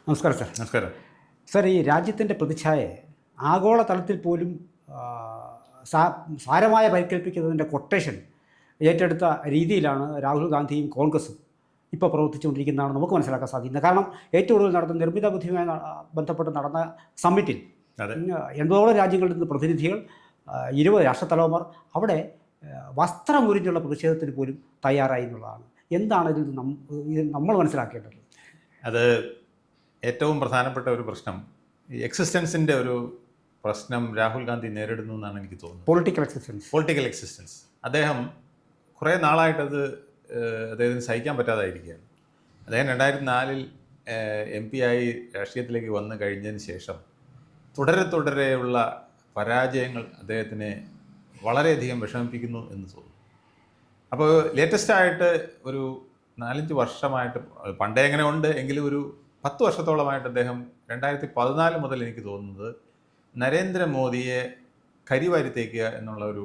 നമസ്കാരം സാർ. നമസ്കാരം. സാർ, ഈ രാജ്യത്തിൻ്റെ പ്രതിച്ഛായ ആഗോള തലത്തിൽ പോലും ആ, സാരമായ പരിക്കേൽപ്പിക്കുന്നതിൻ്റെ കൊട്ടേഷൻ ഏറ്റെടുത്ത രീതിയിലാണ് രാഹുൽ ഗാന്ധിയും കോൺഗ്രസും ഇപ്പോൾ പ്രവർത്തിച്ചുകൊണ്ടിരിക്കുന്നതാണ് നമുക്ക് മനസ്സിലാക്കാൻ സാധിക്കുന്നത്. കാരണം ഏറ്റവും കൂടുതൽ നടന്ന നിർമ്മിത ബുദ്ധിയുമായി ബന്ധപ്പെട്ട് നടന്ന സമ്മിറ്റിൽ അതെ. 80ഓളം രാജ്യങ്ങളിൽ നിന്ന് പ്രതിനിധികൾ, 20 രാഷ്ട്രത്തലവന്മാർ അവിടെ വസ്ത്രമുരിഞ്ഞുള്ള പ്രതിഷേധത്തിന് പോലും തയ്യാറായി എന്നുള്ളതാണ്. എന്താണ് ഇതിൽ നമ്മൾ മനസ്സിലാക്കേണ്ടത്? അത് ഏറ്റവും പ്രധാനപ്പെട്ട ഒരു പ്രശ്നം, ഈ എക്സിസ്റ്റൻസിൻ്റെ ഒരു പ്രശ്നം രാഹുൽ ഗാന്ധി നേരിടുന്നു എന്നാണ് എനിക്ക് തോന്നുന്നത്. Political existence. അദ്ദേഹം കുറേ നാളായിട്ടത് അദ്ദേഹത്തിന് സഹിക്കാൻ പറ്റാതായിരിക്കുകയാണ്. അദ്ദേഹം 2004 MP ആയി രാഷ്ട്രീയത്തിലേക്ക് വന്നു കഴിഞ്ഞതിന് ശേഷം തുടരെയുള്ള പരാജയങ്ങൾ അദ്ദേഹത്തിനെ വളരെയധികം വിഷമിപ്പിക്കുന്നു എന്ന് തോന്നുന്നു. അപ്പോൾ ലേറ്റസ്റ്റായിട്ട് ഒരു 4-5 വർഷമായിട്ട്, പണ്ടേ എങ്ങനെ ഉണ്ട് എങ്കിലും ഒരു 10 വർഷത്തോളമായിട്ട് അദ്ദേഹം 2014 മുതൽ എനിക്ക് തോന്നുന്നത് നരേന്ദ്രമോദിയെ കരിവാരി തേക്കുക എന്നുള്ള ഒരു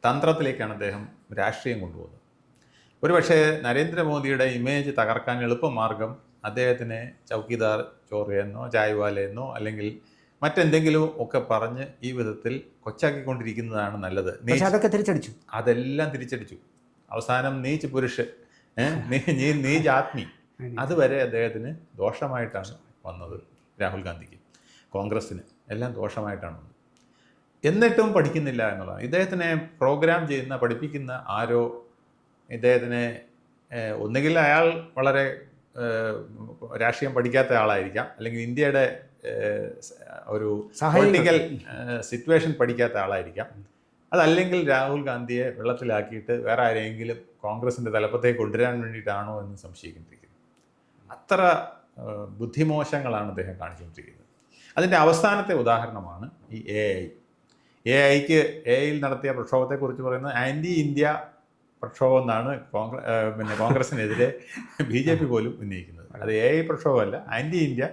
തന്ത്രത്തിലേക്കാണ് അദ്ദേഹം രാഷ്ട്രീയം കൊണ്ടുപോകുന്നത്. ഒരുപക്ഷെ നരേന്ദ്രമോദിയുടെ ഇമേജ് തകർക്കാൻ എളുപ്പമാർഗം അദ്ദേഹത്തിനെ ചൗക്കിദാർ ചോറിയെന്നോ ചായ്വാലെന്നോ അല്ലെങ്കിൽ മറ്റെന്തെങ്കിലും ഒക്കെ പറഞ്ഞ് ഈ വിധത്തിൽ കൊച്ചാക്കിക്കൊണ്ടിരിക്കുന്നതാണ് നല്ലത്. അതൊക്കെ തിരിച്ചടിച്ചു, അതെല്ലാം തിരിച്ചടിച്ചു. അവസാനം നീച്ച് പുരുഷ്, നീച്ച് ആത്മി, അതുവരെ അദ്ദേഹത്തിന് ദോഷമായിട്ടാണ് വന്നത്. രാഹുൽ ഗാന്ധിക്ക്, കോൺഗ്രസ്സിന് എല്ലാം ദോഷമായിട്ടാണ് വന്നത്. എന്നിട്ടും പഠിക്കുന്നില്ല എന്നുള്ളതാണ്. ഇദ്ദേഹത്തിനെ പ്രോഗ്രാം ചെയ്യുന്ന, പഠിപ്പിക്കുന്ന ആരോ ഇദ്ദേഹത്തിനെ, ഒന്നുകിൽ അയാൾ വളരെ രാഷ്ട്രീയം പഠിക്കാത്ത ആളായിരിക്കാം, അല്ലെങ്കിൽ ഇന്ത്യയുടെ ഒരു പൊളിറ്റിക്കൽ സിറ്റുവേഷൻ പഠിക്കാത്ത ആളായിരിക്കാം. അതല്ലെങ്കിൽ രാഹുൽ ഗാന്ധിയെ വെള്ളത്തിലാക്കിയിട്ട് വേറെ ആരെങ്കിലും കോൺഗ്രസിൻ്റെ തലപ്പത്തേക്ക് കൊണ്ടുവരാൻ വേണ്ടിയിട്ടാണോ എന്ന് സംശയിക്കൊണ്ടിരിക്കുന്നത്. അത്ര ബുദ്ധിമോശങ്ങളാണ് അദ്ദേഹം കാണിച്ചുകൊണ്ടിരിക്കുന്നത്. അതിൻ്റെ അവസാനത്തെ ഉദാഹരണമാണ് ഈ എഐയിൽ നടത്തിയ പ്രക്ഷോഭത്തെക്കുറിച്ച് പറയുന്നത് ആൻറ്റി ഇന്ത്യ പ്രക്ഷോഭം എന്നാണ് കോൺഗ്രസിനെതിരെ BJP പോലും ഉന്നയിക്കുന്നത്. അത് AI പ്രക്ഷോഭമല്ല, ആൻറ്റി ഇന്ത്യ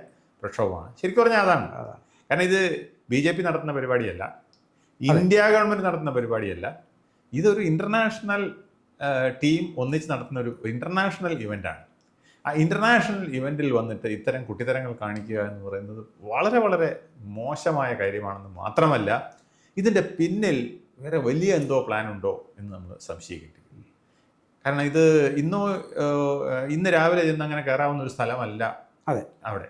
പ്രക്ഷോഭമാണ്. ശരിക്കും പറഞ്ഞാൽ അതാണ്. കാരണം ഇത് BJP നടത്തുന്ന പരിപാടിയല്ല, ഇന്ത്യ ഗവൺമെൻറ് നടത്തുന്ന പരിപാടിയല്ല. ഇതൊരു ഇൻ്റർനാഷണൽ ടീം ഒന്നിച്ച് നടത്തുന്ന ഒരു ഇൻ്റർനാഷണൽ ഇവൻ്റാണ്. ആ ഇൻ്റർനാഷണൽ ഇവൻറ്റിൽ വന്നിട്ട് ഇത്തരം കുട്ടിത്തരങ്ങൾ കാണിക്കുക എന്ന് പറയുന്നത് വളരെ മോശമായ കാര്യമാണെന്ന് മാത്രമല്ല, ഇതിൻ്റെ പിന്നിൽ വേറെ വലിയ എന്തോ പ്ലാൻ ഉണ്ടോ എന്ന് നമ്മൾ സംശയിക്കേണ്ടി. കാരണം ഇത് ഇന്ന് രാവിലെ ചെന്ന് അങ്ങനെ കയറാവുന്ന ഒരു സ്ഥലമല്ല അവിടെ.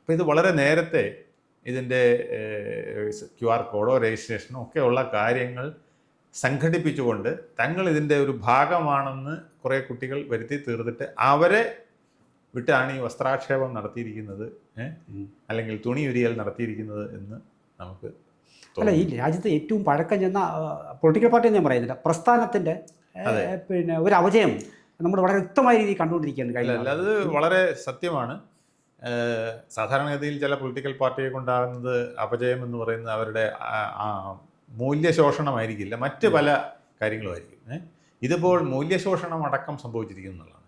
അപ്പോൾ ഇത് വളരെ നേരത്തെ ഇതിൻ്റെ QR കോഡോ രജിസ്ട്രേഷനോ ഒക്കെ ഉള്ള കാര്യങ്ങൾ സംഘടിപ്പിച്ചുകൊണ്ട് തങ്ങൾ ഇതിൻ്റെ ഒരു ഭാഗമാണെന്ന് കുറേ കുട്ടികൾ വരുത്തി തീർത്തിട്ട് അവരെ വിട്ടാണ് ഈ വസ്ത്രാക്ഷേപം നടത്തിയിരിക്കുന്നത്, അല്ലെങ്കിൽ തുണി ഉരിയൽ നടത്തിയിരിക്കുന്നത് എന്ന് നമുക്ക് അല്ല. ഈ രാജ്യത്തെ ഏറ്റവും പഴക്കം ചെന്ന പൊളിറ്റിക്കൽ പാർട്ടി ഞാൻ പറയുന്നില്ല, പ്രസ്ഥാനത്തിൻ്റെ പിന്നെ ഒരു അപജയം നമ്മൾ വളരെ വ്യക്തമായ രീതിയിൽ കണ്ടുകൊണ്ടിരിക്കുകയാണ് കഴിഞ്ഞ. അത് വളരെ സത്യമാണ്. സാധാരണഗതിയിൽ ചില പൊളിറ്റിക്കൽ പാർട്ടിയെ കൊണ്ടാകുന്നത് അപജയം എന്ന് പറയുന്നത് അവരുടെ മൂല്യശോഷണമായിരിക്കില്ല, മറ്റ് പല കാര്യങ്ങളുമായിരിക്കും. ഇതിപ്പോൾ മൂല്യശോഷണം അടക്കം സംഭവിച്ചിരിക്കുന്നു എന്നുള്ളതാണ്.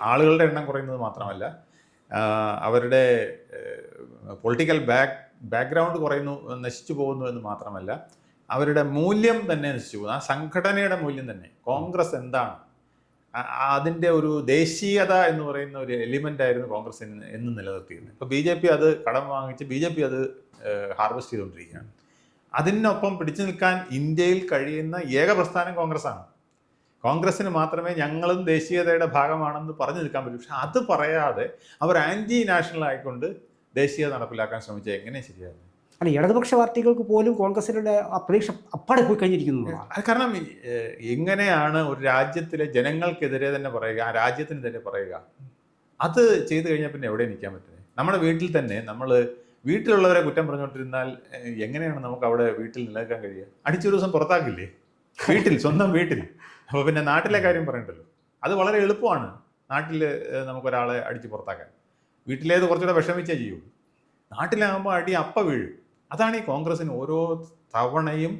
ആളുകളുടെ എണ്ണം കുറയുന്നത് മാത്രമല്ല, അവരുടെ പൊളിറ്റിക്കൽ ബാക്ക്ഗ്രൗണ്ട് നശിച്ചു പോകുന്നു എന്ന് മാത്രമല്ല, അവരുടെ മൂല്യം തന്നെ നശിച്ചു പോകുന്നു. ആ സംഘടനയുടെ മൂല്യം തന്നെ, കോൺഗ്രസ് എന്താണ്, അതിൻ്റെ ഒരു ദേശീയത എന്ന് പറയുന്ന ഒരു എലിമെൻ്റ് ആയിരുന്നു കോൺഗ്രസ് എന്ന് നിലനിർത്തിയിരുന്നത്. ഇപ്പോൾ BJP അത് കടം വാങ്ങിച്ച് BJP അത് ഹാർവെസ്റ്റ് ചെയ്തുകൊണ്ടിരിക്കുകയാണ്. അതിനൊപ്പം പിടിച്ചു നിൽക്കാൻ ഇന്ത്യയിൽ കഴിയുന്ന ഏക പ്രസ്ഥാനം കോൺഗ്രസ്സാണ്. കോൺഗ്രസ്സിന് മാത്രമേ ഞങ്ങളും ദേശീയതയുടെ ഭാഗമാണെന്ന് പറഞ്ഞു നിൽക്കാൻ പറ്റൂ. പക്ഷെ അത് പറയാതെ അവർ ആൻറ്റി നാഷണൽ ആയിക്കൊണ്ട് ദേശീയത നടപ്പിലാക്കാൻ ശ്രമിച്ചാൽ എങ്ങനെ ശരിയാകും? അല്ല, ഇടതുപക്ഷ പാർട്ടികൾക്ക് പോലും കോൺഗ്രസിൻ്റെ പ്രതീക്ഷ അപ്പാടെ പോയി കഴിഞ്ഞിരിക്കുന്നു. കാരണം എങ്ങനെയാണ് ഒരു രാജ്യത്തിലെ ജനങ്ങൾക്കെതിരെ തന്നെ പറയുക, ആ രാജ്യത്തിനെതിരെ പറയുക? അത് ചെയ്തു കഴിഞ്ഞാൽ പിന്നെ എവിടെ നിൽക്കാൻ പറ്റുന്നത്? നമ്മുടെ വീട്ടിൽ തന്നെ നമ്മൾ വീട്ടിലുള്ളവരെ കുറ്റം പറഞ്ഞുകൊണ്ടിരുന്നാൽ എങ്ങനെയാണ് നമുക്ക് അവിടെ വീട്ടിൽ നിലനിൽക്കാൻ കഴിയുക? അടിച്ചൊരു ദിവസം പുറത്താക്കില്ലേ വീട്ടിൽ, സ്വന്തം വീട്ടിൽ. അപ്പോൾ പിന്നെ നാട്ടിലെ കാര്യം പറയണ്ടല്ലോ. അത് വളരെ എളുപ്പമാണ് നാട്ടിൽ നമുക്കൊരാളെ അടിച്ച് പുറത്താക്കാൻ. വീട്ടിലേത് കുറച്ചുകൂടെ വിഷമിച്ചേ ചെയ്യൂ. നാട്ടിലാകുമ്പോൾ അടി അപ്പ വീഴും. അതാണ് ഈ കോൺഗ്രസ്സിന് ഓരോ തവണയും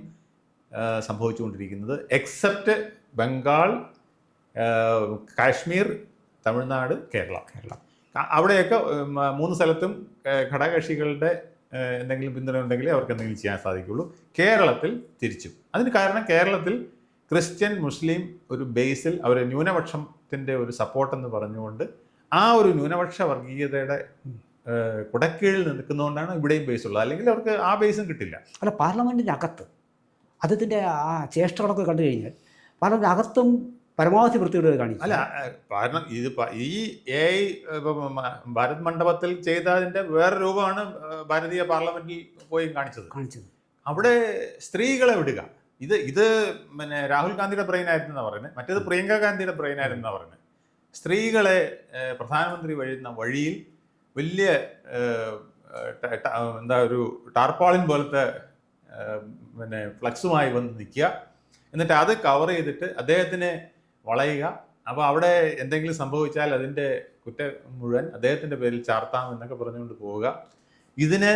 സംഭവിച്ചുകൊണ്ടിരിക്കുന്നത്. എക്സെപ്റ്റ് ബംഗാൾ, കാശ്മീർ, തമിഴ്നാട്, കേരള. അവിടെയൊക്കെ 3 സ്ഥലത്തും ഘടകകക്ഷികളുടെ എന്തെങ്കിലും പിന്തുണ ഉണ്ടെങ്കിലേ അവർക്ക് എന്തെങ്കിലും ചെയ്യാൻ സാധിക്കുള്ളൂ. കേരളത്തിൽ തിരിച്ചും. അതിന് കാരണം കേരളത്തിൽ ക്രിസ്ത്യൻ മുസ്ലിം ഒരു ബേസിൽ അവർ ന്യൂനപക്ഷത്തിൻ്റെ ഒരു സപ്പോർട്ടെന്ന് പറഞ്ഞുകൊണ്ട് ആ ഒരു ന്യൂനപക്ഷ വർഗീയതയുടെ കുടക്കീഴിൽ നിൽക്കുന്നതുകൊണ്ടാണ് ഇവിടെയും ബേസ് ഉള്ളത്, അല്ലെങ്കിൽ അവർക്ക് ആ ബേസും കിട്ടില്ല. അല്ല, പാർലമെൻറ്റിൻ്റെ അകത്ത് അദ്ദേഹത്തിൻ്റെ ആ ചേഷ്ടകളൊക്കെ കണ്ടു കഴിഞ്ഞാൽ പാർലമെൻറ്റ് അകത്തും പരമാവധി വൃത്തികേട് കാണിക്കും. അല്ല, കാരണം ഇത് ഈ AI ഭാരത് മണ്ഡപത്തിൽ ചെയ്തതിൻ്റെ വേറെ രൂപമാണ് ഭാരതീയ പാർലമെന്റിൽ പോയി കാണിച്ചത്. അവിടെ സ്ത്രീകളെ വിടുക, ഇത് പിന്നെ രാഹുൽ ഗാന്ധിയുടെ ബ്രെയിൻ ആയിരുന്നെന്നാ പറയുന്നത്, മറ്റേത് പ്രിയങ്ക ഗാന്ധിയുടെ ബ്രെയിൻ ആയിരുന്നെന്നാ പറയുന്നത്. സ്ത്രീകളെ പ്രധാനമന്ത്രി വഴുന്ന വഴിയിൽ വലിയ എന്താ ഒരു ടാർപാളിൻ പോലത്തെ പിന്നെ ഫ്ലക്സുമായി വന്ന് നിൽക്കുക, എന്നിട്ട് അത് കവർ ചെയ്തിട്ട് അദ്ദേഹത്തിനെ വളയുക. അപ്പോൾ അവിടെ എന്തെങ്കിലും സംഭവിച്ചാൽ അതിൻ്റെ കുറ്റം മുഴുവൻ അദ്ദേഹത്തിൻ്റെ പേരിൽ ചാർത്താം എന്നൊക്കെ പറഞ്ഞുകൊണ്ട് പോവുക. ഇതിന്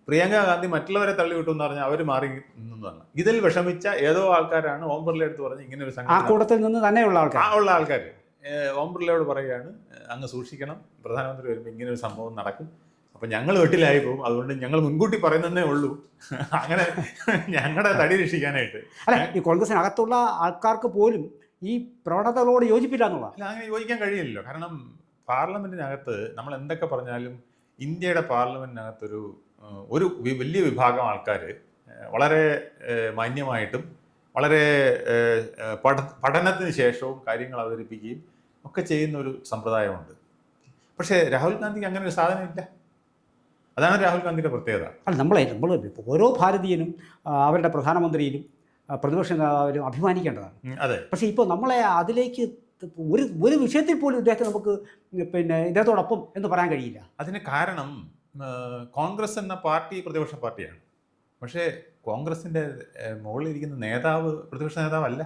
പ്രിയങ്ക ഗാന്ധി മറ്റുള്ളവരെ തള്ളിവിട്ടു എന്ന് പറഞ്ഞാൽ അവർ മാറി നിന്നതാണ്. ഇതിൽ വിഷമിച്ച ഏതോ ആൾക്കാരാണ് ഓം ബിർള എടുത്ത് പറഞ്ഞ് ഇങ്ങനെ ഒരു സംഘടന, ആ കൂട്ടത്തിൽ നിന്ന് തന്നെയുള്ള ആൾക്കാർ ഓം ബിർളയോട് പറയുകയാണ്, അങ്ങ് സൂക്ഷിക്കണം, പ്രധാനമന്ത്രി വരുമ്പോൾ ഇങ്ങനെ ഒരു സംഭവം നടക്കും, അപ്പം ഞങ്ങൾ വെട്ടിലായി പോകും, അതുകൊണ്ട് ഞങ്ങൾ മുൻകൂട്ടി പറയുന്നതേ ഉള്ളൂ, അങ്ങനെ ഞങ്ങളുടെ തടി രക്ഷിക്കാനായിട്ട്. അല്ല, ഈ കോൺഗ്രസിനകത്തുള്ള ആൾക്കാർക്ക് പോലും ഈ പ്രവണതകളോട് യോജിപ്പില്ല എന്നുള്ള. അല്ല, അങ്ങനെ യോജിക്കാൻ കഴിയില്ലല്ലോ. കാരണം പാർലമെന്റിനകത്ത് നമ്മൾ എന്തൊക്കെ പറഞ്ഞാലും ഇന്ത്യയുടെ പാർലമെന്റിനകത്തൊരു വലിയ വിഭാഗം ആൾക്കാർ വളരെ മാന്യമായിട്ടും വളരെ പഠനത്തിന് ശേഷവും കാര്യങ്ങൾ അവതരിപ്പിക്കുകയും ഒക്കെ ചെയ്യുന്ന ഒരു സമ്പ്രദായമുണ്ട്. പക്ഷേ രാഹുൽ ഗാന്ധിക്ക് അങ്ങനെ ഒരു സാധനമില്ല. അതാണ് രാഹുൽ ഗാന്ധിയുടെ പ്രത്യേകത. അല്ല, നമ്മൾ ഓരോ ഭാരതീയനും അവരുടെ പ്രധാനമന്ത്രിയിലും പ്രതിപക്ഷ നേതാവിലും അഭിമാനിക്കേണ്ടതാണ്. അതെ. പക്ഷേ ഇപ്പോൾ നമ്മളെ അതിലേക്ക് ഒരു വിഷയത്തിൽ പോലും ഇദ്ദേഹത്തെ നമുക്ക് പിന്നെ ഇദ്ദേഹത്തോടൊപ്പം എന്ന് പറയാൻ കഴിയില്ല. അതിന് കാരണം കോൺഗ്രസ് എന്ന പാർട്ടി പ്രതിപക്ഷ പാർട്ടിയാണ്. പക്ഷേ കോൺഗ്രസിൻ്റെ മുകളിലിരിക്കുന്ന നേതാവ് പ്രതിപക്ഷ നേതാവല്ല.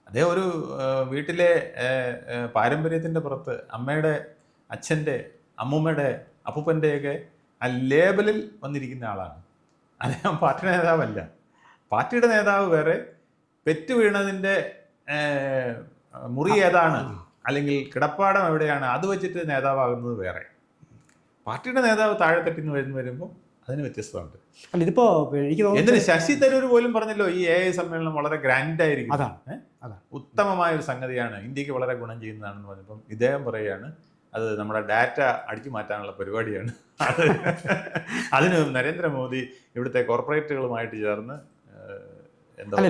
അതേ ഒരു വീട്ടിലെ പാരമ്പര്യത്തിൻ്റെ പുറത്ത് അമ്മയുടെ, അച്ഛൻ്റെ, അമ്മൂമ്മയുടെ, അപ്പൂപ്പൻ്റെയൊക്കെ ആ ലേബലിൽ വന്നിരിക്കുന്ന ആളാണ്. അദ്ദേഹം പാർട്ടി നേതാവല്ല. പാർട്ടിയുടെ നേതാവ് വേറെ, പെറ്റ് വീണതിൻ്റെ മുറി ഏതാണ് അല്ലെങ്കിൽ കിടപ്പാടം എവിടെയാണ് അത് വെച്ചിട്ട് നേതാവാകുന്നത് വേറെ. പാർട്ടിയുടെ നേതാവ് താഴെത്തട്ടിൽ നിന്ന് വരുമ്പോൾ അതിന് വ്യത്യസ്തമുണ്ട്. അല്ല, ഇതിപ്പോൾ എനിക്ക് എന്തിന് ശശി തരൂർ പോലും പറഞ്ഞല്ലോ ഈ AI സമ്മേളനം വളരെ ഗ്രാൻഡായിരിക്കും, ഉത്തമമായ ഒരു സംഗതിയാണ്, ഇന്ത്യക്ക് വളരെ ഗുണം ചെയ്യുന്നതാണെന്ന് പറഞ്ഞപ്പം ഇദ്ദേഹം പറയുകയാണ് അത് നമ്മുടെ ഡാറ്റ അടിച്ചു മാറ്റാനുള്ള പരിപാടിയാണ്. അതിന് നരേന്ദ്രമോദി ഇവിടുത്തെ കോർപ്പറേറ്റുകളുമായിട്ട് ചേർന്ന് അല്ല,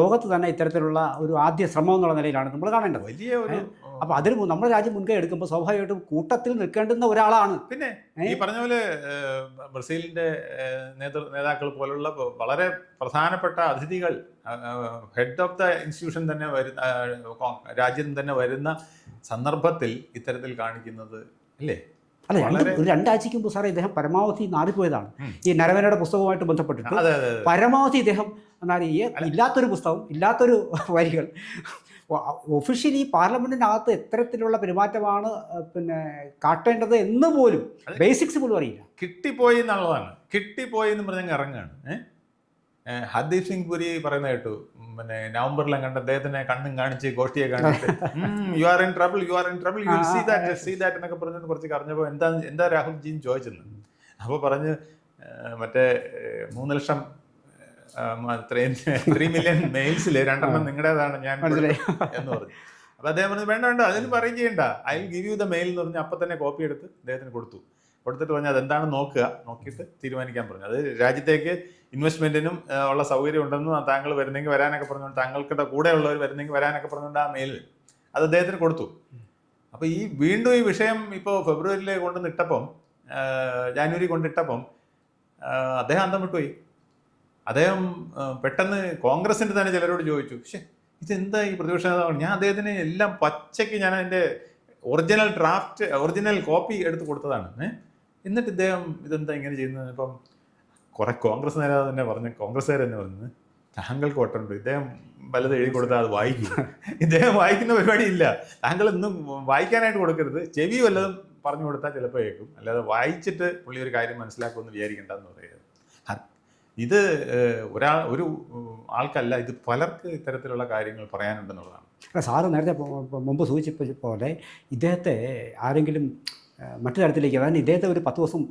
ലോകത്ത് തന്നെ ഇത്തരത്തിലുള്ള ഒരു ആദ്യ ശ്രമം എന്നുള്ള നിലയിലാണ് നമ്മൾ കാണേണ്ടത്. വലിയ ഒരു അപ്പോൾ അതിൽ നമ്മുടെ രാജ്യം മുൻകൈ എടുക്കുമ്പോൾ സ്വാഭാവികമായിട്ടും കൂട്ടത്തിൽ നിൽക്കേണ്ടുന്ന ഒരാളാണ്. പിന്നെ ഈ പറഞ്ഞ പോലെ ബ്രസീലിൻ്റെ നേതാക്കൾ പോലുള്ള വളരെ പ്രധാനപ്പെട്ട അതിഥികൾ, ഹെഡ് ഓഫ് ദ ഇൻസ്റ്റിറ്റ്യൂഷൻ തന്നെ വരുന്ന, രാജ്യം തന്നെ വരുന്ന സന്ദർഭത്തിൽ ഇത്തരത്തിൽ കാണിക്കുന്നത് അല്ലേ? അല്ല, ഒരു 2 ആഴ്ചയ്ക്ക് മുമ്പ് സാറേ ഇദ്ദേഹം പരമാവധി നാറിപ്പോയതാണ്. ഈ നരവനയുടെ പുസ്തകവുമായിട്ട് ബന്ധപ്പെട്ടിട്ട് പരമാവധി ഇദ്ദേഹം ഇല്ലാത്തൊരു പുസ്തകം, ഇല്ലാത്തൊരു വരികൾ ഒഫീഷ്യലി പാർലമെന്റിനകത്ത് എത്തരത്തിലുള്ള പെരുമാറ്റമാണ് പിന്നെ കാട്ടേണ്ടത് എന്ന് പോലും ബേസിക്സ് പോലും അറിയില്ല. കിട്ടിപ്പോയി എന്നുള്ളതാണ്. കിട്ടിപ്പോയി എന്ന് പറഞ്ഞാൽ ഇറങ്ങുകയാണ്. ഹർദീപ് സിംഗ് പുരി പറയുന്ന കേട്ടു, പിന്നെ നവംബറിലും കണ്ട് അദ്ദേഹത്തിനെ കണ്ണും കാണിച്ച് ഗോഷ്ഠിയെ കാണിച്ച് you are in trouble you see that എന്നൊക്കെ പറഞ്ഞിട്ട് കുറച്ച് കറഞ്ഞപ്പോൾ എന്താ രാഹുൽജിന്ന് ചോദിച്ചെന്ന്. അപ്പോൾ പറഞ്ഞ് മറ്റേ 3 ലക്ഷം 3 മില്യൺ മെയിൽസിൽ 2 നിങ്ങളുടേതാണ് ഞാൻ എന്ന് പറഞ്ഞു. അപ്പോൾ അദ്ദേഹം പറഞ്ഞു വേണ്ട അതിന് പറയും ചെയ്യണ്ട, I will give you the mail എന്ന് പറഞ്ഞ് അപ്പം തന്നെ കോപ്പി എടുത്ത് അദ്ദേഹത്തിന് കൊടുത്തിട്ട് പറഞ്ഞു അതെന്താണ് നോക്കിയിട്ട് തീരുമാനിക്കാൻ പറഞ്ഞു. അത് രാജ്യത്തേക്ക് ഇൻവെസ്റ്റ്മെന്റിനും ഉള്ള സൗകര്യം ഉണ്ടെന്നും താങ്കൾ വരുന്നെങ്കിൽ വരാനൊക്കെ പറഞ്ഞുകൊണ്ട്, താങ്കളുടെ കൂടെ ഉള്ളവർ വരുന്നെങ്കിൽ വരാനൊക്കെ പറഞ്ഞുകൊണ്ട് ആ മെയിൽ അത് അദ്ദേഹത്തിന് കൊടുത്തു. അപ്പോൾ വീണ്ടും ഈ വിഷയം ഇപ്പോൾ ഫെബ്രുവരിയിൽ കൊണ്ടുവന്നിട്ടപ്പം, ജാനുവരി കൊണ്ടിട്ടപ്പം അദ്ദേഹം അന്തം വിട്ടുപോയി. അദ്ദേഹം പെട്ടെന്ന് കോൺഗ്രസിൻ്റെ തന്നെ ചിലരോട് ചോദിച്ചു, പക്ഷേ ഇതെന്താ ഈ പ്രതിപക്ഷ നേതാവ്, ഞാൻ അദ്ദേഹത്തിന് എല്ലാം പച്ചയ്ക്ക് ഞാൻ അതിൻ്റെ ഒറിജിനൽ കോപ്പി എടുത്ത് കൊടുത്തതാണ്, എന്നിട്ട് ഇദ്ദേഹം ഇതെന്താ ഇങ്ങനെ ചെയ്യുന്നത്. ഇപ്പം കുറെ കോൺഗ്രസ് നേതാവ് തന്നെ പറഞ്ഞു, കോൺഗ്രസ്സുകാർ തന്നെ പറഞ്ഞു താങ്കൾക്ക് വട്ടുണ്ട്, ഇദ്ദേഹം വല്ലത് എഴുതി കൊടുത്താൽ അത് വായിക്കും. ഇദ്ദേഹം വായിക്കുന്ന പരിപാടി ഇല്ല. താങ്കൾ ഇന്നും വായിക്കാനായിട്ട് കൊടുക്കരുത്, ചെവി വല്ലതും പറഞ്ഞു കൊടുത്താൽ ചിലപ്പോൾ കേൾക്കും, അല്ലാതെ വായിച്ചിട്ട് പുള്ളി ഒരു കാര്യം മനസ്സിലാക്കുമെന്ന് വിചാരിക്കേണ്ടെന്ന് പറയുന്നത്. ഇത് ഒരു ആൾക്കല്ല, ഇത് പലർക്ക് ഇത്തരത്തിലുള്ള കാര്യങ്ങൾ പറയാനുണ്ടെന്നുള്ളതാണ്. സാറ് നേരത്തെ മുമ്പ് സൂചിപ്പിച്ച പോലെ ഇദ്ദേഹത്തെ ആരെങ്കിലും മറ്റു തരത്തിലേക്ക്, അതായത് ഇദ്ദേഹത്തെ ഒരു 10 ദിവസം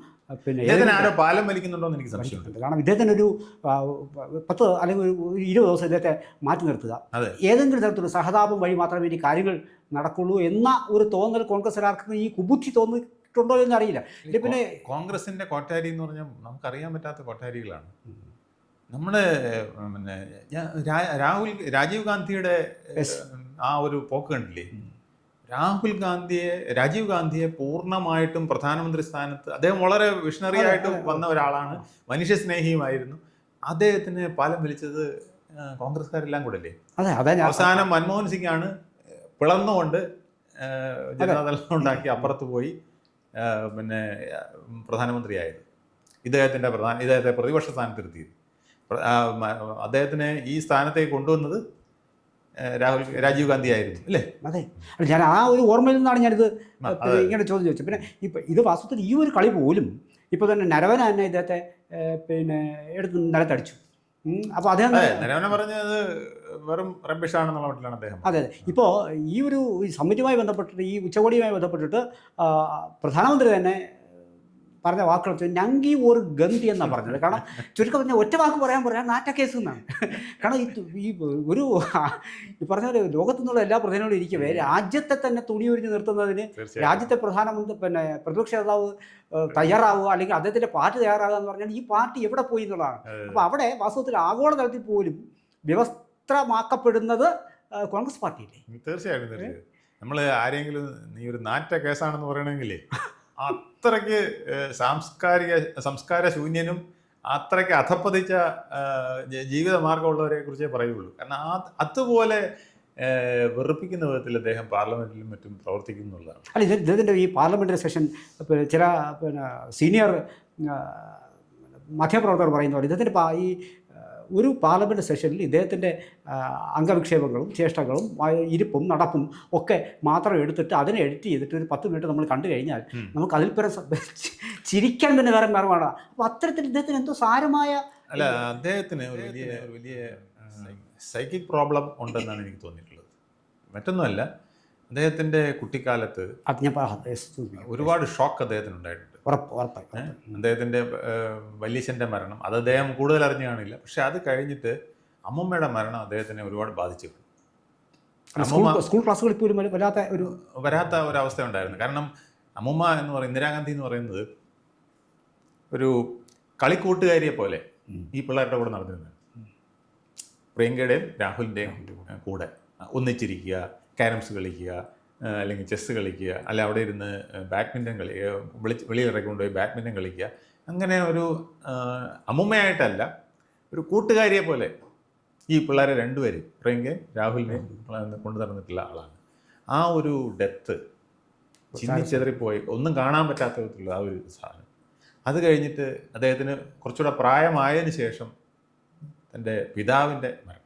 പിന്നെ ആരോ പാലം വലിക്കുന്നുണ്ടോ എന്ന് എനിക്ക് സംശയമുണ്ട്. കാരണം ഇദ്ദേഹത്തിനൊരു 10 അല്ലെങ്കിൽ ഒരു 20 ദിവസം ഇദ്ദേഹത്തെ മാറ്റി നിർത്തുക, ഏതെങ്കിലും തരത്തിലുള്ള സഹതാപം വഴി മാത്രമേ ഇനി കാര്യങ്ങൾ നടക്കുള്ളൂ എന്ന ഒരു തോന്നൽ കോൺഗ്രസ്സുകാർക്ക് ഈ കുബുദ്ധി ചെയ്തിട്ടുണ്ടോ എന്ന് അറിയില്ല. ഇത് പിന്നെ കോൺഗ്രസിന്റെ കോട്ടാരി എന്ന് പറഞ്ഞാൽ നമുക്കറിയാൻ പറ്റാത്ത കോട്ടാരികളാണ്. നമ്മുടെ പിന്നെ രാജീവ് ഗാന്ധിയുടെ ആ ഒരു പോക്ക് കണ്ടില്ലേ? രാജീവ് ഗാന്ധിയെ പൂർണ്ണമായിട്ടും പ്രധാനമന്ത്രി സ്ഥാനത്ത്, അദ്ദേഹം വളരെ വിഷണറി ആയിട്ട് വന്ന ഒരാളാണ്, മനുഷ്യസ്നേഹിയുമായിരുന്നു. അദ്ദേഹത്തിന് പാലം വലിച്ചത് കോൺഗ്രസ്സുകാരെല്ലാം കൂടെ അല്ലേ? അവസാനം മൻമോഹൻ സിംഗ് ആണ് പിളർന്നുകൊണ്ട് ജനതാദളം ഉണ്ടാക്കി അപ്പുറത്ത് പോയി പിന്നെ പ്രധാനമന്ത്രിയായത്. ഇദ്ദേഹത്തെ പ്രതിപക്ഷ സ്ഥാനത്തിരുത്തിയത്. അദ്ദേഹത്തിനെ ഈ സ്ഥാനത്തേക്ക് കൊണ്ടുവന്നത് രാജീവ് ഗാന്ധി ആയിരുന്നു അല്ലേ? അതെ, ഞാൻ ആ ഒരു ഓർമ്മയിൽ നിന്നാണ് ഞാനിത് ഇങ്ങനെ ചോദ്യം ചോദിച്ചത്. പിന്നെ ഇപ്പം ഇത് വാസ്തവത്തിൽ ഈ ഒരു കളി പോലും ഇപ്പോൾ തന്നെ നരവന തന്നെ ഇദ്ദേഹത്തെ പിന്നെ എടുത്ത് നിലത്തടിച്ചു. അപ്പോൾ അദ്ദേഹം നരവന പറഞ്ഞത് വെറും റബ്ബിഷാണെന്നുള്ള മട്ടിലാണ് അദ്ദേഹം. അതെ അതെ. ഇപ്പോൾ ഈ ഒരു സമ്മിറ്റുമായി ബന്ധപ്പെട്ടിട്ട്, ഈ ഉച്ചകോടിയുമായി ബന്ധപ്പെട്ടിട്ട് പ്രധാനമന്ത്രി തന്നെ പറഞ്ഞ വാക്കുകൾ ഞങ്കി ഒരു ഗന്ധി എന്നാണ് പറഞ്ഞത്. കാരണം ചുരുക്കം പറഞ്ഞാൽ ഒറ്റ വാക്ക് പറയാൻ നാറ്റക്കേസ് എന്നാണ്. കാരണം ഈ ഒരു ഈ പറഞ്ഞ പോലെ ലോകത്തു നിന്നുള്ള എല്ലാ പ്രതിനിധികളും ഇരിക്കവേ രാജ്യത്തെ തന്നെ തുണിയൊരിഞ്ഞ് നിർത്തുന്നതിന് രാജ്യത്തെ പ്രധാനമന്ത്രി പിന്നെ പ്രതിപക്ഷ നേതാവ് തയ്യാറാവുക, അല്ലെങ്കിൽ അദ്ദേഹത്തിൻ്റെ പാർട്ടി തയ്യാറാകുക എന്ന് പറഞ്ഞാൽ ഈ പാർട്ടി എവിടെ പോയി എന്നുള്ളതാണ്. അപ്പോൾ അവിടെ വാസ്തവത്തിൽ ആഗോളതലത്തിൽ പോലും വ്യവസ്ഥമാക്കപ്പെടുന്നത് കോൺഗ്രസ് പാർട്ടിയില്ലേ? തീർച്ചയായിട്ടും. നമ്മൾ ആരെങ്കിലും നീ ഒരു നാറ്റ കേസാണെന്ന് പറയണമെങ്കിലേ അത്രയ്ക്ക് സംസ്കാര ശൂന്യനും അത്രയ്ക്ക് അധപ്പതിച്ച ജീവിത മാർഗമുള്ളവരെ കുറിച്ചേ പറയുള്ളൂ. കാരണം അതുപോലെ വെറുപ്പിക്കുന്ന വിധത്തിൽ അദ്ദേഹം പാർലമെന്റിലും മറ്റും പ്രവർത്തിക്കുന്നുള്ളതാണ്. അല്ല, ഇദ്ദേഹത്തിൻ്റെ ഈ പാർലമെൻ്ററി സെഷൻ ചില സീനിയർ മാധ്യമപ്രവർത്തകർ പറയുന്ന പോലെ ഇദ്ദേഹത്തിൻ്റെ ഈ ഒരു പാർലമെൻറ്റ് സെഷനിൽ ഇദ്ദേഹത്തിൻ്റെ അംഗവിക്ഷേപങ്ങളും ചേഷ്ടകളും ഇരിപ്പും നടപ്പും ഒക്കെ മാത്രം എടുത്തിട്ട് അതിനെ എഡിറ്റ് ചെയ്തിട്ട് ഒരു 10 മിനിറ്റ് നമ്മൾ കണ്ടു കഴിഞ്ഞാൽ നമുക്ക് അതിൽ പരം ചിരിക്കാൻ തന്നെ വേറെ വേണം. അപ്പോൾ അത്തരത്തിൽ ഇദ്ദേഹത്തിന് എന്തോ സാരമായ അല്ല, അദ്ദേഹത്തിന് ഒരു വലിയ സൈക്കിക് പ്രോബ്ലം ഉണ്ടെന്നാണ് എനിക്ക് തോന്നിയിട്ടുള്ളത്. മറ്റൊന്നുമല്ല, അദ്ദേഹത്തിൻ്റെ കുട്ടിക്കാലത്ത് ഒരുപാട് ഷോക്ക് അദ്ദേഹത്തിന് ഉണ്ടായിട്ടുണ്ട്. അദ്ദേഹത്തിൻ്റെ വല്യച്ഛൻ്റെ മരണം, അത് അദ്ദേഹം കൂടുതൽ അറിഞ്ഞു കാണില്ല. പക്ഷെ അത് കഴിഞ്ഞിട്ട് അമ്മൂമ്മയുടെ മരണം അദ്ദേഹത്തിനെ ഒരുപാട് ബാധിച്ചിട്ടുണ്ട്. സ്കൂൾ ക്ലാസ്സുകളിൽ പോലും വരാത്ത ഒരവസ്ഥ ഉണ്ടായിരുന്നു. കാരണം അമ്മൂമ്മ എന്ന് പറയുന്നത്, ഇന്ദിരാഗാന്ധി എന്ന് പറയുന്നത് ഒരു കളിക്കൂട്ടുകാരിയെ പോലെ ഈ പിള്ളേരുടെ കൂടെ നടന്നിരുന്നത്. പ്രിയങ്കയുടെയും രാഹുലിൻ്റെയും കൂടെ ഒന്നിച്ചിരിക്കുക, ക്യാരംസ് കളിക്കുക, അല്ലെങ്കിൽ ചെസ്സ് കളിക്കുക, അല്ല അവിടെ ഇരുന്ന് ബാഡ്മിൻ്റൺ വെളിയിലിറക്കി കൊണ്ടുപോയി ബാഡ്മിൻ്റൺ കളിക്കുക. അങ്ങനെ ഒരു അമ്മുമ്മയായിട്ടല്ല, ഒരു കൂട്ടുകാരിയെ പോലെ ഈ പിള്ളേരെ രണ്ടുപേരും, പ്രിയങ്കയും രാഹുലിനെയും കൊണ്ടു നടന്നിട്ടുള്ള ആളാണ്. ആ ഒരു ഡെത്ത് ചിന്നിച്ചെതറിപ്പോയി ഒന്നും കാണാൻ പറ്റാത്ത വിധത്തിലുള്ള ആ ഒരു സാധനം. അത് കഴിഞ്ഞിട്ട് അദ്ദേഹത്തിന് കുറച്ചുകൂടെ പ്രായമായതിനു ശേഷം തൻ്റെ പിതാവിൻ്റെ മരണം,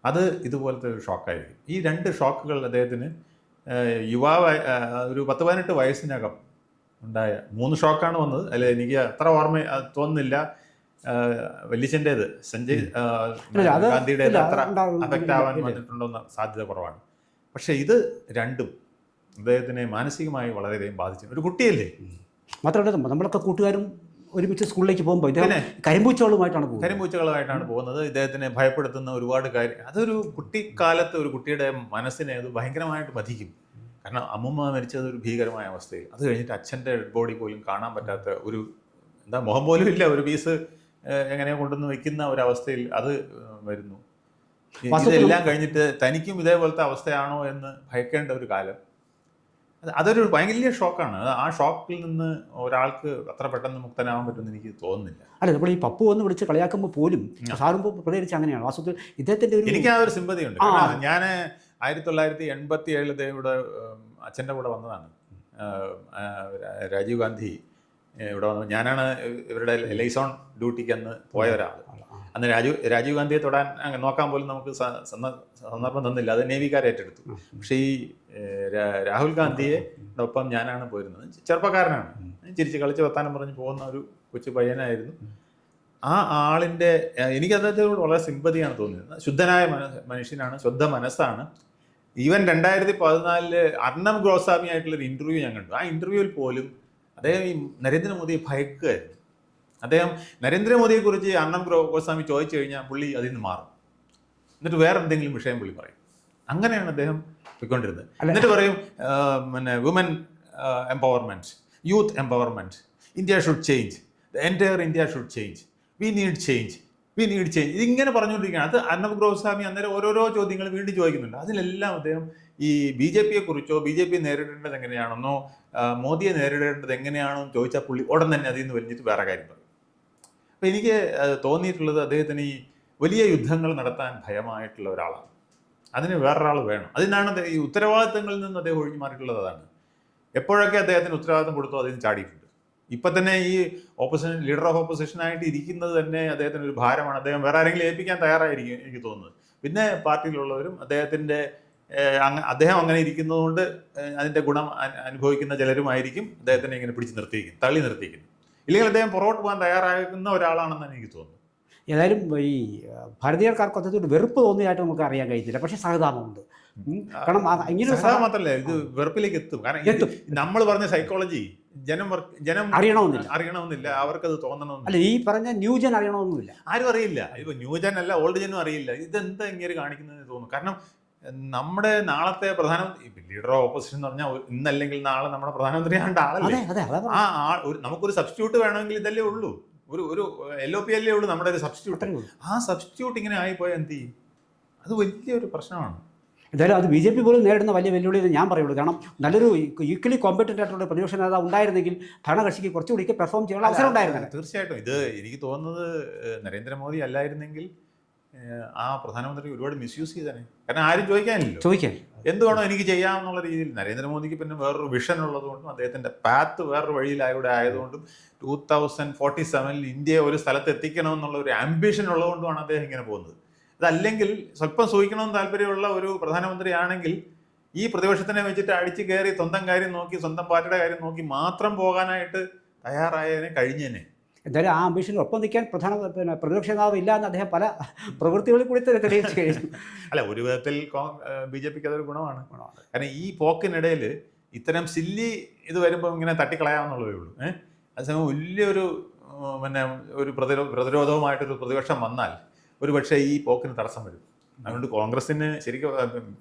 അത് ഇതുപോലത്തെ ഒരു ഷോക്കായിരിക്കും. ഈ 2 ഷോക്കുകൾ അദ്ദേഹത്തിന് യുവാവായി ഒരു 10-18 വയസ്സിനകം ഉണ്ടായ 3 ഷോക്കാണ് വന്നത്. അല്ല, എനിക്ക് അത്ര ഓർമ്മ തോന്നുന്നില്ല വല്യച്ഛൻ്റേത് സഞ്ജയ് ഗാന്ധിയുടേത് അത്ര അഫക്റ്റ് ആവാൻ വന്നിട്ടുണ്ടോന്ന് സാധ്യത കുറവാണ്. പക്ഷെ ഇത് രണ്ടും അദ്ദേഹത്തിനെ മാനസികമായി വളരെയധികം ബാധിച്ചു. ഒരു കുട്ടിയല്ലേ? മാത്രമല്ല നമ്മളൊക്കെ കൂട്ടുകാരും ഒരുമിച്ച് സ്കൂളിലേക്ക് പോകുമ്പോൾ കരിമ്പൂച്ചകളുമായിട്ടാണ് പോകുന്നത്. ഇദ്ദേഹത്തിനെ ഭയപ്പെടുത്തുന്ന ഒരുപാട് കാര്യം. അതൊരു കുട്ടിക്കാലത്ത് ഒരു കുട്ടിയുടെ മനസ്സിനെ അത് ഭയങ്കരമായിട്ട് ബാധിക്കും. കാരണം അമ്മൂമ്മ മരിച്ചത് ഒരു ഭീകരമായ അവസ്ഥയിൽ, അത് കഴിഞ്ഞിട്ട് അച്ഛൻ്റെ ഡെഡ് ബോഡി പോലും കാണാൻ പറ്റാത്ത ഒരു മുഖം പോലും ഇല്ല, ഒരു പീസ് എങ്ങനെയോ കൊണ്ടുവന്ന് വെക്കുന്ന ഒരവസ്ഥയിൽ അത് വരുന്നു. ഇതെല്ലാം കഴിഞ്ഞിട്ട് തനിക്കും ഇതേപോലത്തെ അവസ്ഥയാണോ എന്ന് ഭയക്കേണ്ട ഒരു കാലം. അതൊരു ഭയങ്കര ഷോക്കാണ്. ആ ഷോക്കിൽ നിന്ന് ഒരാൾക്ക് അത്ര പെട്ടെന്ന് മുക്തനാവാൻ പറ്റുമെന്ന് എനിക്ക് തോന്നുന്നില്ല. അല്ല, നമ്മൾ ഈ പപ്പു എന്ന് വിളിച്ച് കളിയാക്കുമ്പോൾ പോലും സാറുമ്പോൾ പ്രതികരിച്ച് അങ്ങനെയാണ് വാസ്തവത്തിൽ ഇദ്ദേഹത്തിൻ്റെ എനിക്ക് ആ ഒരു സിമ്പതിയുണ്ട്. ഞാൻ 1987 ഇവിടെ അച്ഛൻ്റെ കൂടെ വന്നതാണ്. രാജീവ് ഗാന്ധി ഇവിടെ വന്നു. ഞാനാണ് ഇവരുടെ ലൈസോൺ ഡ്യൂട്ടിക്ക് അന്ന് പോയ ഒരാൾ. അന്ന് രാജീവ് ഗാന്ധിയെ തൊടാൻ നോക്കാൻ പോലും നമുക്ക് സന്ദർഭം തന്നില്ല, അത് നേവിക്കാരെ ഏറ്റെടുത്തു. പക്ഷേ ഈ രാഹുൽ ഗാന്ധിയെ ഒപ്പം ഞാനാണ് പോയിരുന്നത്. ചെറുപ്പക്കാരനാണ്, ചിരിച്ച് കളിച്ച് വർത്താനം പറഞ്ഞ് പോകുന്ന ഒരു കൊച്ചു പയ്യനായിരുന്നു. ആ ആളിൻ്റെ എനിക്ക് അദ്ദേഹത്തോട് വളരെ സിമ്പതിയാണ് തോന്നിയത്. ശുദ്ധനായ മനുഷ്യനാണ്, ശുദ്ധ മനസ്സാണ്. ഈവൻ 2014 അർണബ് ഗോസ്വാമി ആയിട്ടുള്ളൊരു ഇൻ്റർവ്യൂ ഞാൻ കണ്ടു. ആ ഇൻ്റർവ്യൂവിൽ പോലും അദ്ദേഹം ഈ നരേന്ദ്രമോദിയെ ഭയക്കുകയായിരുന്നു. അദ്ദേഹം നരേന്ദ്രമോദിയെക്കുറിച്ച് അർണബ് ഗോസ്വാമി ചോദിച്ചു കഴിഞ്ഞാൽ പുള്ളി അതിൽ നിന്ന് മാറും, എന്നിട്ട് വേറെ എന്തെങ്കിലും വിഷയം പുള്ളി പറയും. അങ്ങനെയാണ് അദ്ദേഹം പോയിക്കൊണ്ടിരുന്നത്. എന്നിട്ട് പറയും woman empowerment, youth empowerment. India should change. The entire India should change. We need change. ഇതിങ്ങനെ പറഞ്ഞുകൊണ്ടിരിക്കുകയാണ്. അത് അർണബ് ഗോസ്വാമി അന്നേരം ഓരോരോ ചോദ്യങ്ങൾ വീണ്ടും ചോദിക്കുന്നുണ്ട്. അതിലെല്ലാം അദ്ദേഹം ഈ BJP കുറിച്ചോ BJP നേരിടേണ്ടത് എങ്ങനെയാണെന്നോ മോദിയെ നേരിടേണ്ടത് എങ്ങനെയാണെന്ന് ചോദിച്ചാൽ പുള്ളി ഉടൻ തന്നെ അതിൽ നിന്ന് വലിഞ്ഞിട്ട് വേറെ കാര്യം പറയും. അപ്പോൾ എനിക്ക് തോന്നിയിട്ടുള്ളത് അദ്ദേഹത്തിന് ഈ വലിയ യുദ്ധങ്ങൾ നടത്താൻ ഭയമായിട്ടുള്ള ഒരാളാണ്. അതിന് വേറൊരാൾ വേണം. അതിനാണ് ഈ ഉത്തരവാദിത്തങ്ങളിൽ നിന്ന് അദ്ദേഹം ഒഴിഞ്ഞു മാറിയിട്ടുള്ളത്. അതാണ് എപ്പോഴൊക്കെ അദ്ദേഹത്തിന് ഉത്തരവാദിത്തം കൊടുത്തോ അതിന് ചാടിയിട്ടുണ്ട്. ഇപ്പം തന്നെ ഈ ലീഡർ ഓഫ് ഓപ്പോസിഷനായിട്ട് ഇരിക്കുന്നത് തന്നെ അദ്ദേഹത്തിന് ഒരു ഭാരമാണ്. അദ്ദേഹം വേറെ ആരെങ്കിലും ഏൽപ്പിക്കാൻ തയ്യാറായിരിക്കും എനിക്ക് തോന്നുന്നത്. പിന്നെ പാർട്ടിയിലുള്ളവരും അദ്ദേഹം അങ്ങനെ ഇരിക്കുന്നതുകൊണ്ട് അതിൻ്റെ ഗുണം അനുഭവിക്കുന്ന ചിലരുമായിരിക്കും അദ്ദേഹത്തിനെ ഇങ്ങനെ പിടിച്ച് നിർത്തിയിരിക്കുന്നത്, തള്ളി നിർത്തിയിരിക്കുന്നത്. ഇല്ലെങ്കിൽ അദ്ദേഹം പുറകോട്ട് പോകാൻ തയ്യാറാകുന്ന ഒരാളാണെന്നാണ് എനിക്ക് തോന്നുന്നത്. ഏതായാലും ഈ ഭാരതീയർക്കാർക്ക് അദ്ദേഹത്തോട് വെറുപ്പ് തോന്നിയായിട്ട് നമുക്ക് അറിയാൻ കഴിയത്തില്ല. പക്ഷേ സഹതാപമുണ്ട്. കാരണം ഇങ്ങനെ മാത്രമല്ല, ഇത് വെറുപ്പിലേക്ക് എത്തും. കാരണം നമ്മൾ പറഞ്ഞ സൈക്കോളജി ജനം അറിയണമെന്നില്ല, അവർക്കത് തോന്നണമെന്നില്ല. അല്ല, ഈ പറഞ്ഞ ന്യൂജൻ അറിയണമെന്നില്ല, ആരും അറിയില്ല. ഇപ്പൊ ന്യൂജൻ അല്ല, ഓൾഡ് ജനും അറിയില്ല ഇതെന്താ ഇങ്ങനെ കാണിക്കുന്നതെന്ന് തോന്നുന്നു. കാരണം നമ്മുടെ നാളത്തെ പ്രധാനമന്ത്രി ലീഡർ ഓഫ് ഓപ്പോസിഷൻ എന്ന് പറഞ്ഞാൽ ഇന്നല്ലെങ്കിൽ നാളെ നമ്മുടെ പ്രധാനമന്ത്രി ആണ്ട് ആളല്ലേ. നമുക്കൊരു സബ്സ്റ്റിറ്റ്യൂട്ട് വേണമെങ്കിൽ ഇതല്ലേ ഉള്ളൂ, ഒരു LOP അല്ലേ ഉള്ളൂ നമ്മുടെ ഒരു സബ്സ്റ്റിറ്റ്യൂട്ട്. ആ സബ്സ്റ്റിറ്റ്യൂട്ട് ഇങ്ങനെ ആയിപ്പോയാൽ എന്ത് ചെയ്യും? അത് വലിയൊരു പ്രശ്നമാണ്. എന്തായാലും അത് BJP പോലും നേരിടുന്ന വലിയ വെല്ലുവിളി എന്ന് ഞാൻ പറയുള്ളൂ. കാരണം നല്ലൊരു ഈക്വലി കോമ്പറ്റൻ്റ് ആയിട്ടുള്ള പ്രതിപക്ഷ നേതാവ് ഉണ്ടായിരുന്നെങ്കിൽ ഭരണകക്ഷിക്ക് കുറച്ചുകൂടി പെർഫോം ചെയ്യാനുള്ള അവസരം ഉണ്ടായിരുന്നു. തീർച്ചയായിട്ടും. ഇത് എനിക്ക് തോന്നുന്നത് നരേന്ദ്രമോദി അല്ലായിരുന്നെങ്കിൽ ആ പ്രധാനമന്ത്രി ഒരുപാട് മിസ്യൂസ് ചെയ്തേനെ. കാരണം ആരും ചോദിക്കാൻ എന്ത് വേണോ എനിക്ക് ചെയ്യാമെന്നുള്ള രീതിയിൽ. നരേന്ദ്രമോദിക്ക് പിന്നെ വേറൊരു വിഷൻ ഉള്ളതുകൊണ്ടും അദ്ദേഹത്തിൻ്റെ പാത്ത് വേറൊരു വഴിയിലൂടെ ആയതുകൊണ്ടും 2047 ഇന്ത്യയെ ഒരു സ്ഥലത്ത് എത്തിക്കണമെന്നുള്ള ഒരു ആംബിഷൻ ഉള്ളതുകൊണ്ടുമാണ് അദ്ദേഹം ഇങ്ങനെ പോകുന്നത്. അതല്ലെങ്കിൽ സ്വല്പം സൂഹിക്കണമെന്ന് താല്പര്യമുള്ള ഒരു പ്രധാനമന്ത്രി ആണെങ്കിൽ ഈ പ്രതിപക്ഷത്തിനെ വെച്ചിട്ട് അടിച്ചു കയറി സ്വന്തം കാര്യം നോക്കി, സ്വന്തം പാർട്ടിയുടെ കാര്യം നോക്കി മാത്രം പോകാനായിട്ട് തയ്യാറായതിനെ കഴിഞ്ഞേനെ. എന്തായാലും ആ അംബീഷനിൽ ഒപ്പം നിൽക്കാൻ പ്രതിപക്ഷ നേതാവ് ഇല്ല എന്ന് അദ്ദേഹം പല പ്രവൃത്തികളിൽ കൂടി തെളിയിച്ചു കഴിഞ്ഞു. അല്ല, ഒരു വിധത്തിൽ BJPക്ക് അതൊരു ഗുണമാണ്. കാരണം ഈ പോക്കിനിടയിൽ ഇത്തരം സില്ലി ഇത് വരുമ്പോൾ ഇങ്ങനെ തട്ടിക്കളയാമെന്നുള്ളതേ ഉള്ളൂ. അതേസമയം വലിയൊരു ഒരു പ്രതിരോധവുമായിട്ടൊരു പ്രതിപക്ഷം വന്നാൽ ഒരു പക്ഷേ ഈ പോക്കിന് തടസ്സം വരും. അതുകൊണ്ട് കോൺഗ്രസിന് ശരിക്കും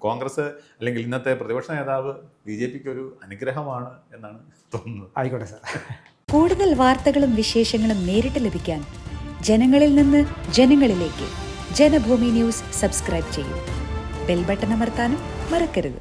കോൺഗ്രസ് അല്ലെങ്കിൽ ഇന്നത്തെ പ്രതിപക്ഷ നേതാവ് BJPക്ക് ഒരു അനുഗ്രഹമാണ് എന്നാണ് തോന്നുന്നത്. ആയിക്കോട്ടെ സാർ. കൂടുതൽ വാർത്തകളും വിശേഷങ്ങളും നേരിട്ട് ലഭിക്കാൻ ജനങ്ങളിൽ നിന്ന് ജനങ്ങളിലേക്ക് ജനഭൂമി ന്യൂസ് സബ്സ്ക്രൈബ് ചെയ്യൂ. ബെൽ ബട്ടൺ അമർത്താനും മറക്കരുത്.